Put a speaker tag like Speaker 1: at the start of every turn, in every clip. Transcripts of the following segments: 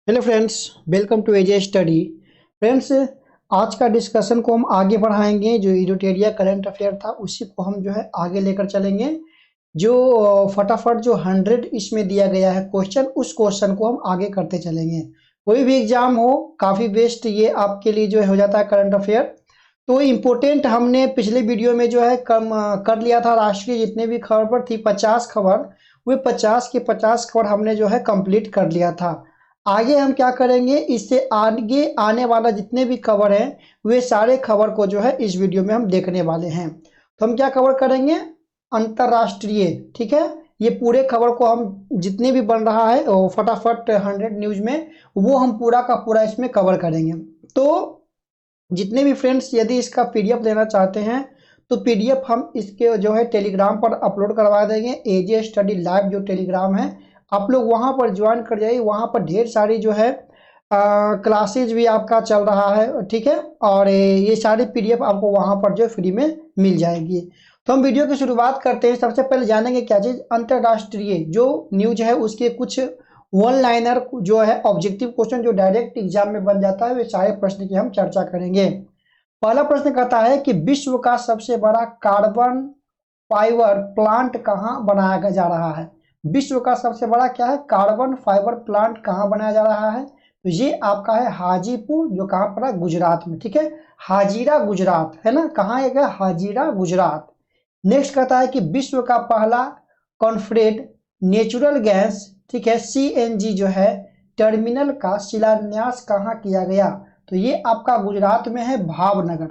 Speaker 1: Hello friends, welcome to AJ study. Friends, आज का discussion को हम आगे बढ़ाएंगे। जो इडोटेरिया करंट अफेयर था उसी को हम जो है आगे लेकर चलेंगे। जो फटाफट जो 100 इसमें दिया गया है क्वेश्चन, उस क्वेश्चन को हम आगे करते चलेंगे। कोई भी एग्जाम हो, काफ़ी बेस्ट ये आपके लिए जो है हो जाता है करंट अफेयर। तो इम्पोर्टेंट हमने पिछले वीडियो में जो है कम कर लिया था। राष्ट्रीय जितने भी खबर थी 50 खबर, वे 50 के 50 खबर हमने जो है कंप्लीट कर लिया था। आगे हम क्या करेंगे, इससे आगे आने वाला जितने भी खबर हैं वे सारे खबर को जो है इस वीडियो में हम देखने वाले हैं। तो हम क्या कवर करेंगे, अंतरराष्ट्रीय। ठीक है, ये पूरे खबर को हम जितने भी बन रहा है फटाफट 100 न्यूज में, वो हम पूरा का पूरा इसमें कवर करेंगे। तो जितने भी फ्रेंड्स यदि इसका पीडीएफ लेना चाहते हैं तो पीडीएफ हम इसके जो है टेलीग्राम पर अपलोड करवा देंगे। एजे स्टडी लाइव जो टेलीग्राम है, आप लोग वहां पर ज्वाइन कर जाइए। वहां पर ढेर सारी जो है क्लासेज भी आपका चल रहा है। ठीक है, और ये सारी पीडीएफ आपको वहां पर जो फ्री में मिल जाएगी। तो हम वीडियो की शुरुआत करते हैं। सबसे पहले जानेंगे क्या चीज़, अंतरराष्ट्रीय जो न्यूज है उसके कुछ वन लाइनर जो है ऑब्जेक्टिव क्वेश्चन जो डायरेक्ट एग्जाम में बन जाता है, वे सारे प्रश्न की हम चर्चा करेंगे। पहला प्रश्न कहता है कि विश्व का सबसे बड़ा कार्बन फाइबर प्लांट कहाँ बनाया जा रहा है। विश्व का सबसे बड़ा क्या है, कार्बन फाइबर प्लांट कहाँ बनाया जा रहा है। तो ये आपका है हाजीपुर, जो कहाँ पर है, गुजरात में। ठीक है, हाजीरा गुजरात है ना, कहाँ है क्या, हाजीरा गुजरात। नेक्स्ट कहता है कि विश्व का पहला कॉन्फ्रेड नेचुरल गैस, ठीक है, सीएनजी जो है टर्मिनल का शिलान्यास कहाँ किया गया। तो ये आपका गुजरात में है, भावनगर।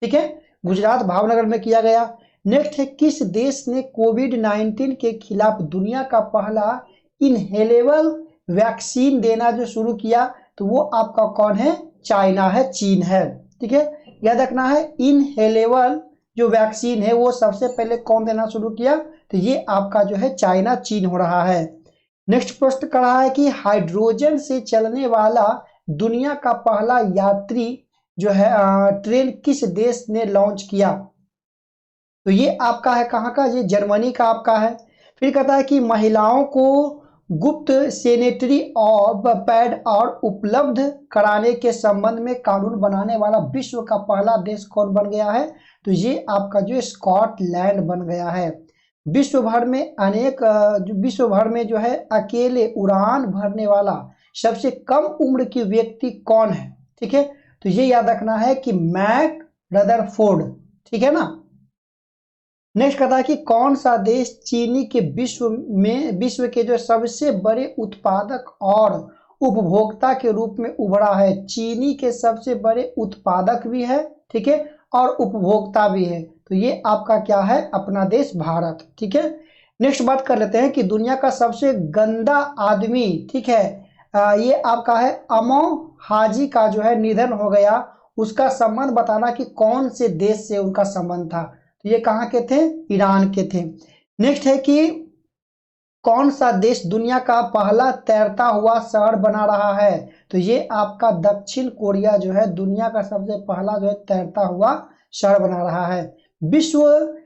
Speaker 1: ठीक है, गुजरात भावनगर में किया गया। नेक्स्ट है, किस देश ने कोविड-19 के खिलाफ दुनिया का पहला इनहेलेबल वैक्सीन देना जो शुरू किया। तो वो आपका कौन है, चाइना है, चीन है। ठीक है, याद रखना है, इनहेलेबल जो वैक्सीन है वो सबसे पहले कौन देना शुरू किया। तो ये आपका जो है चाइना चीन हो रहा है। नेक्स्ट प्रश्न कर रहा है कि हाइड्रोजन से चलने वाला दुनिया का पहला यात्री जो है ट्रेन किस देश ने लॉन्च किया। तो ये आपका है कहाँ का, ये जर्मनी का आपका है। फिर कहता है कि महिलाओं को गुप्त सैनिटरी पैड और उपलब्ध कराने के संबंध में कानून बनाने वाला विश्व का पहला देश कौन बन गया है। तो ये आपका जो स्कॉटलैंड बन गया है। विश्व भर में जो है अकेले उड़ान भरने वाला सबसे कम उम्र की व्यक्ति कौन है। ठीक है, तो ये याद रखना है कि मैक रदरफोर्ड। ठीक है ना। नेक्स्ट कहता है कि कौन सा देश चीनी के विश्व के जो सबसे बड़े उत्पादक और उपभोक्ता के रूप में उभरा है। चीनी के सबसे बड़े उत्पादक भी है, ठीक है, और उपभोक्ता भी है। तो ये आपका क्या है, अपना देश भारत। ठीक है, नेक्स्ट बात कर लेते हैं कि दुनिया का सबसे गंदा आदमी, ठीक है, ये आपका है अमो हाजी का जो है निधन हो गया। उसका संबंध बताना कि कौन से देश से उनका संबंध था। तो ये कहाँ के थे, ईरान के थे। नेक्स्ट है कि कौन सा देश दुनिया का पहला तैरता हुआ शहर बना रहा है। तो ये आपका दक्षिण कोरिया जो है दुनिया का सबसे पहला जो है तैरता हुआ शहर बना रहा है। विश्व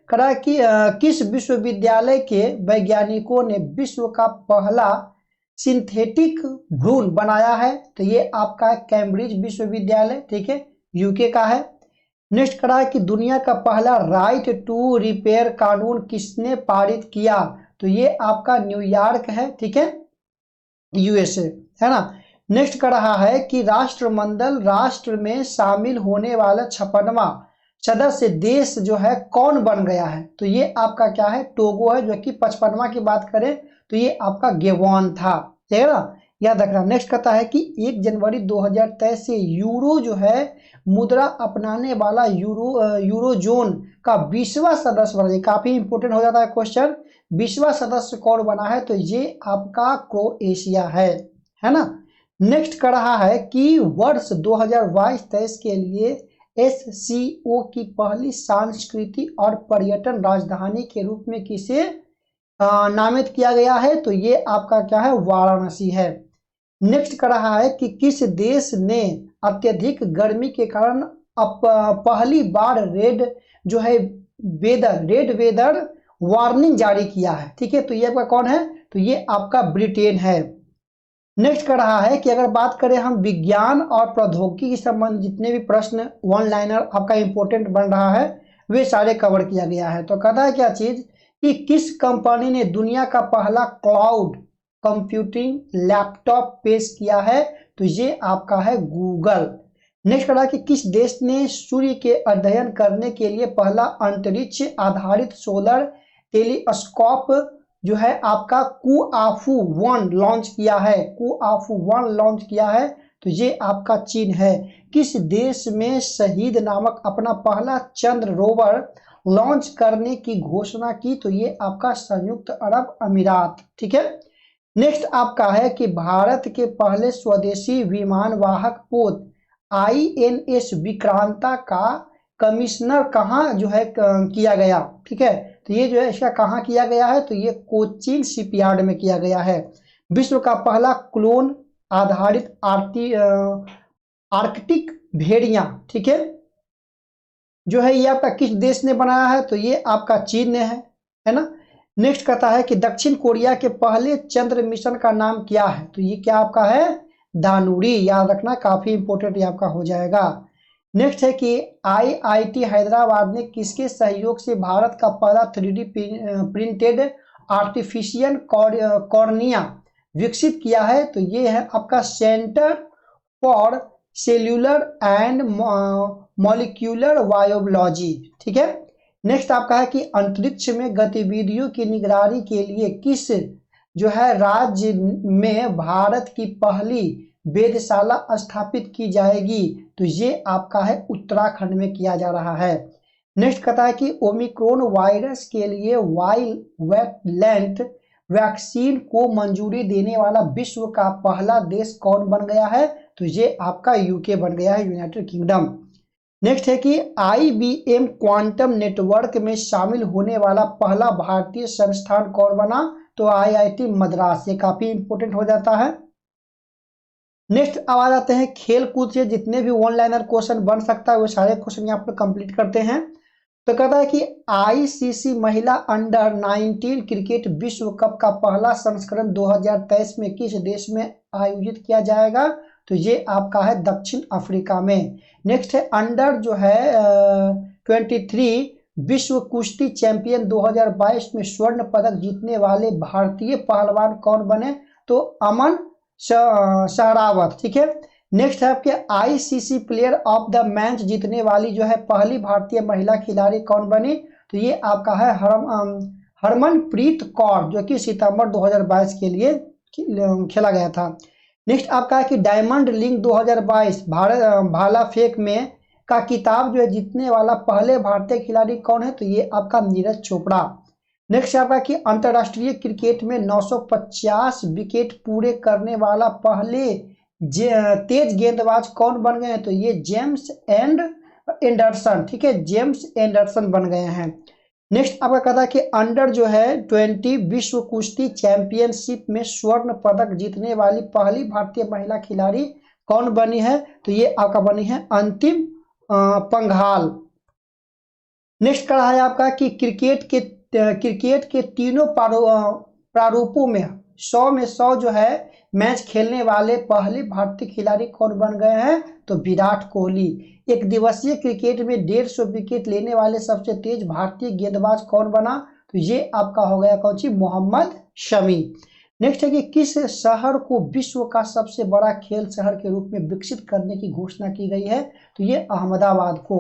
Speaker 1: करा कि किस विश्वविद्यालय के वैज्ञानिकों ने विश्व का पहला सिंथेटिक भ्रूण बनाया है। तो ये आपका है कैम्ब्रिज विश्वविद्यालय, ठीक है, यूके का है। नेक्स्ट करा है कि दुनिया का पहला राइट टू रिपेयर कानून किसने पारित किया। तो ये आपका न्यूयॉर्क है, ठीक है, यूएसए है ना। नेक्स्ट कर रहा है कि राष्ट्रमंडल राष्ट्र में शामिल होने वाला 56वां सदस्य देश जो है कौन बन गया है। तो ये आपका क्या है, टोगो है, जो कि 55वां की बात करें तो ये आपका गेबोन था, ठीक है ना, याद रखना। नेक्स्ट कहता है कि 1 जनवरी 2023 से यूरो जो है मुद्रा अपनाने वाला यूरोजोन का 20वां सदस्य बना। काफी इंपोर्टेंट हो जाता है क्वेश्चन, 20वां सदस्य कौन बना है। तो ये आपका क्रोएशिया है ना। नेक्स्ट कर रहा है कि वर्ष 2022-23 के लिए एससीओ की पहली सांस्कृतिक और पर्यटन राजधानी के रूप में किसे नामित किया गया है। तो ये आपका क्या है, वाराणसी है। नेक्स्ट कर रहा है कि किस देश ने अत्यधिक गर्मी के कारण पहली बार रेड वेदर वार्निंग जारी किया है। ठीक है, तो ये आपका कौन है, तो ये आपका ब्रिटेन है। नेक्स्ट कर रहा है कि अगर बात करें हम विज्ञान और प्रौद्योगिकी से संबंधित जितने भी प्रश्न वन लाइनर आपका इंपॉर्टेंट बन रहा है वे सारे कवर किया गया है। तो कहता है क्या चीज कि किस कंपनी ने दुनिया का पहला क्लाउड कंप्यूटिंग लैपटॉप पेश किया है, तो ये आपका है गूगल। नेक्स्ट करा कि किस देश ने सूर्य के अध्ययन करने के लिए पहला अंतरिक्ष आधारित सोलर टेलीस्कोप जो है आपका कुआफू 1 लॉन्च किया है, कुआफू 1 लॉन्च किया है, तो ये आपका चीन है। किस देश में शहीद नामक अपना पहला चंद्र रोवर लॉन्च करने की घोषणा की, तो ये आपका संयुक्त अरब अमीरात। ठीक है। नेक्स्ट आपका है कि भारत के पहले स्वदेशी विमान वाहक पोत INS विक्रांता का कमिश्नर कहाँ जो है किया गया। ठीक है, तो ये जो है इसका कहाँ किया गया है, तो ये कोचीन शिपयार्ड में किया गया है। विश्व का पहला क्लोन आधारित आर्कटिक भेड़िया, ठीक है, जो है ये आपका किस देश ने बनाया है, तो ये आपका चीन ने है ना। नेक्स्ट कहता है कि दक्षिण कोरिया के पहले चंद्र मिशन का नाम क्या है, तो ये क्या आपका है, दानुरी। याद रखना, काफी इंपोर्टेंट ये आपका हो जाएगा। नेक्स्ट है कि IIT हैदराबाद ने किसके सहयोग से भारत का पहला 3D प्रिंटेड आर्टिफिशियल कॉर्निया विकसित किया है, तो ये है आपका centre for cellular and molecular biology. ठीक है। नेक्स्ट आपका है कि अंतरिक्ष में गतिविधियों की निगरानी के लिए किस जो है राज्य में भारत की पहली वेधशाला स्थापित की जाएगी, तो ये आपका है उत्तराखंड में किया जा रहा है। नेक्स्ट कहता है कि ओमिक्रॉन वायरस के लिए वाइलैंट वैक्सीन को मंजूरी देने वाला विश्व का पहला देश कौन बन गया है, तो ये आपका UK बन गया है, यूनाइटेड किंगडम। नेक्स्ट है कि IBM क्वांटम नेटवर्क में शामिल होने वाला पहला भारतीय संस्थान कौन बना, तो IIT मद्रास। ये काफी इंपोर्टेंट हो जाता है। नेक्स्ट अब आ जाते हैं खेल कूद से जितने भी वन लाइनर क्वेश्चन बन सकता है वो सारे क्वेश्चन यहाँ पर कंप्लीट करते हैं। तो कहता है कि ICC महिला अंडर 19 क्रिकेट विश्व कप का पहला संस्करण 2023 में किस देश में आयोजित किया जाएगा, तो ये आपका है दक्षिण अफ्रीका में। नेक्स्ट है अंडर जो है 23 विश्व कुश्ती चैंपियन 2022 में स्वर्ण पदक जीतने वाले भारतीय पहलवान कौन बने, तो अमन सहरावत। ठीक है। नेक्स्ट है आपके ICC player of the match जीतने वाली जो है पहली भारतीय महिला खिलाड़ी कौन बनी, तो ये आपका है हरमनप्रीत कौर, जो कि सितंबर 2022 के लिए खेला गया था। नेक्स्ट आपका है कि डायमंड लीग 2022 भारत भाला फेंक में का किताब जो है जीतने वाला पहले भारतीय खिलाड़ी कौन है, तो ये आपका नीरज चोपड़ा। नेक्स्ट आपका कि अंतरराष्ट्रीय क्रिकेट में 950 विकेट पूरे करने वाला पहले तेज गेंदबाज कौन बन गए हैं, तो ये जेम्स एंडरसन। ठीक है, जेम्स एंडरसन बन गए हैं। नेक्स्ट आपका कहता है कि अंडर जो है 20 विश्व कुश्ती चैंपियनशिप में स्वर्ण पदक जीतने वाली पहली भारतीय महिला खिलाड़ी कौन बनी है, तो ये आपका बनी है अंतिम पंघाल। नेक्स्ट कहा है आपका कि क्रिकेट के तीनों प्रारूपों में 100 में 100 जो है मैच खेलने वाले पहले भारतीय खिलाड़ी कौन बन गए हैं, तो विराट कोहली। एक दिवसीय क्रिकेट में 150 विकेट लेने वाले सबसे तेज भारतीय गेंदबाज कौन बना, तो ये आपका हो गया कौन सी, मोहम्मद शमी। नेक्स्ट है कि किस शहर को विश्व का सबसे बड़ा खेल शहर के रूप में विकसित करने की घोषणा की गई है, तो ये अहमदाबाद को।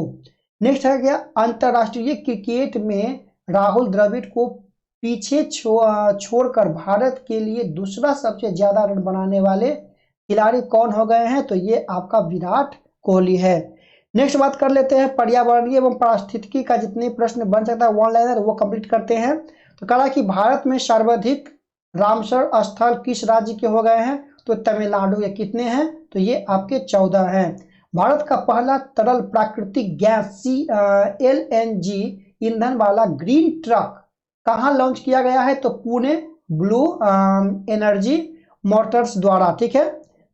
Speaker 1: नेक्स्ट है क्या अंतरराष्ट्रीय क्रिकेट में राहुल द्रविड़ को पीछे छोड़कर भारत के लिए दूसरा सबसे ज्यादा रन बनाने वाले खिलाड़ी कौन हो गए हैं, तो ये आपका विराट कोहली है। नेक्स्ट बात कर लेते हैं पर्यावरणीय एवं पारिस्थितिकी का जितने प्रश्न बन सकता है वन लाइनर वो कंप्लीट करते हैं। तो कहा कि भारत में सर्वाधिक रामसर स्थल किस राज्य के हो गए हैं, तो तमिलनाडु। या कितने हैं, तो ये आपके 14 हैं। भारत का पहला तरल प्राकृतिक गैस LNG ईंधन वाला ग्रीन ट्रक कहाँ लॉन्च किया गया है, तो पुणे ब्लू एनर्जी मोटर्स द्वारा। ठीक है,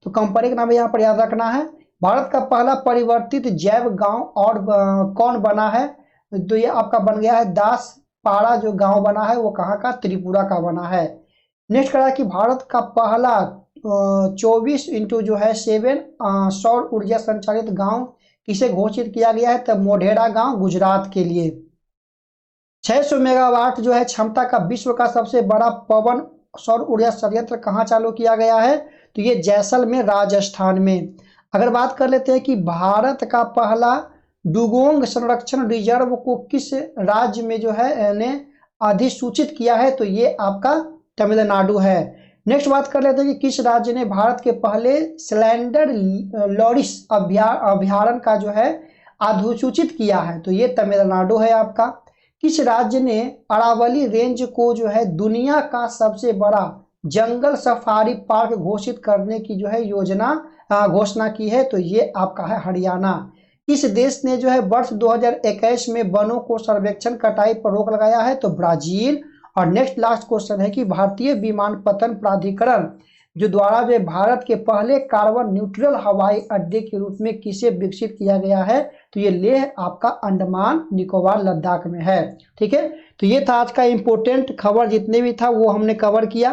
Speaker 1: तो कंपनी का नाम यहाँ पर याद रखना है। भारत का पहला परिवर्तित जैव गांव और कौन बना है, तो ये आपका बन गया है दासपाड़ा जो गांव बना है वो कहाँ का, त्रिपुरा का बना है। नेक्स्ट करा कि भारत का पहला 24 इंटू जो है 7 सौर ऊर्जा संचालित गांव किसे घोषित किया गया है? तब मोढेरा गांव गुजरात के लिए। 600 मेगावाट जो है क्षमता का विश्व का सबसे बड़ा पवन सौर ऊर्जा संयंत्र कहाँ चालू किया गया है? तो ये जैसलमेर राजस्थान में। अगर बात कर लेते हैं कि भारत का पहला डुगोंग संरक्षण रिजर्व को किस राज्य में जो है ने अधिसूचित किया है? तो ये आपका तमिलनाडु है। नेक्स्ट बात कर लेते हैं कि किस राज्य ने भारत के पहले सिलेंडर लॉरिस अभ्यारण्य का जो है अधिसूचित किया है? तो ये तमिलनाडु है आपका। किस राज्य ने अरावली रेंज को जो है दुनिया का सबसे बड़ा जंगल सफारी पार्क घोषित करने की जो है घोषणा की है? तो ये आपका है हरियाणा। किस देश ने जो है वर्ष 2021 में वनों को सर्वेक्षण कटाई पर रोक लगाया है? तो ब्राजील। और नेक्स्ट लास्ट क्वेश्चन है कि भारतीय विमानपत्तन प्राधिकरण जो द्वारा जो भारत के पहले कार्बन न्यूट्रल हवाई अड्डे के रूप में किसे विकसित किया गया है? तो ये लेह आपका अंडमान निकोबार लद्दाख में है। ठीक है, तो ये था आज का इंपॉर्टेंट खबर, जितने भी था वो हमने कवर किया।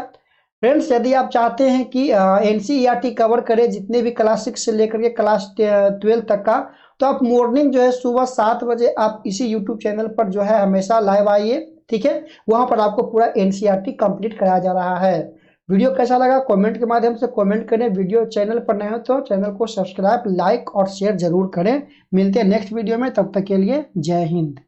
Speaker 1: फ्रेंड्स, यदि आप चाहते हैं कि एनसीईआरटी कवर करें जितने भी क्लास 6 से लेकर के क्लास 12 तक का, तो आप मॉर्निंग जो है सुबह 7 बजे आप इसी यूट्यूब चैनल पर जो है हमेशा लाइव आइए। ठीक है, वहां पर आपको पूरा एनसीईआरटी कंप्लीट कराया जा रहा है। वीडियो कैसा लगा कमेंट के माध्यम से कमेंट करें। वीडियो चैनल पर नए हो तो चैनल को सब्सक्राइब, लाइक और शेयर जरूर करें। मिलते हैं नेक्स्ट वीडियो में, तब तक के लिए जय हिंद।